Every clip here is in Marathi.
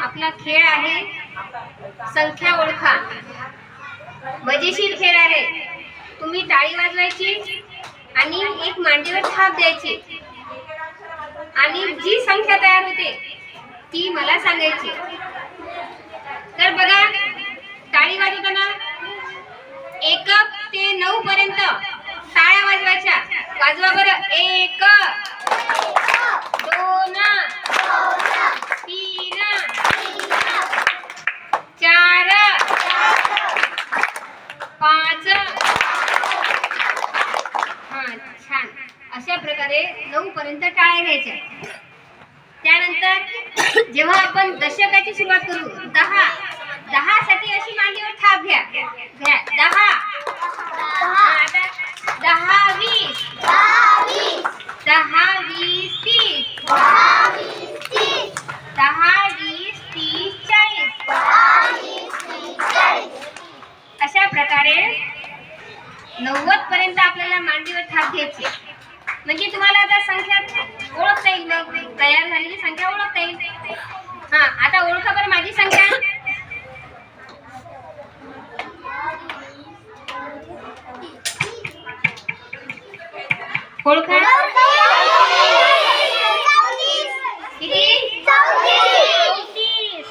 आपला खेळ आहे संख्या ओळखा. मजेशीर खेळ आहे. तुम्ही टाळी वाजवायची आणि एक मांडीवर थाप द्यायची आणि जी संख्या तयार होते ती मला सांगायची. तर बघा, टाळी वाजवताना 1 ते 9 पर्यंत टाळ्या वाजवायच्या. वाजवा बरं. 1 2 3 4 5. हा, छान. अशा प्रकारे 9 पर्यंत टाळ्या घ्यायच्या. त्यानंतर जेव्हा आपण दशकाची सुरुवात करू, 10 साठी अशी मांडीवर थाप घ्या. 10. आता 10 20 10 20 30 10 20 30 40. अशा प्रकारे 90 पर्यंत आपल्याला मांडीवर थाप घ्यायची. म्हणजे तुम्हाला आता संख्या ओळखता येईल. मग तयार झालेली संख्या ओळखता येईल. हा, आता ओळखा बरं माझी संख्या. ओळखा. किती? 34.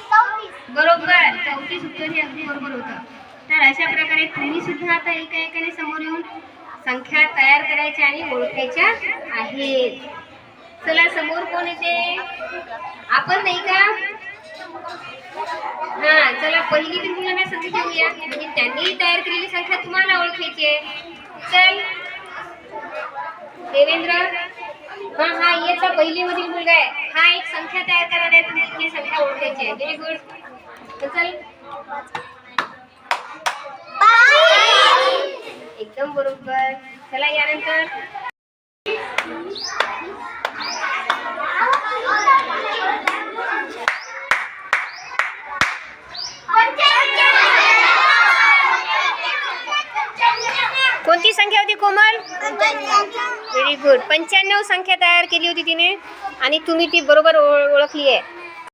बरोबर. 34 उत्तर हे अगदी बरोबर होतं. तर अशा प्रकारे तुम्ही सुद्धा आता एकाएकाने समोर येऊन संख्या तयार करायच्या आणि ओळखायच्या आहेत. चला, समोर कोण येते? आपण नाही का? हा, चला पहिली ती मुलांना संधी घेऊया. म्हणजे त्यांनी तयार केलेली संख्या तुम्हाला ओळखायची आहे. चल देवेंद्र. हा याचा पहिली मधील मुलगा आहे. हा एक संख्या तयार करणार आहे. तुम्ही ही संख्या ओळखायची आहे. Very good. चल, एकदम बरोबर. चला, यानंतर कोणती संख्या होती कोमल? Very good. 95 संख्या तयार केली होती तिने आणि तुम्ही ती बरोबर ओळखली आहे.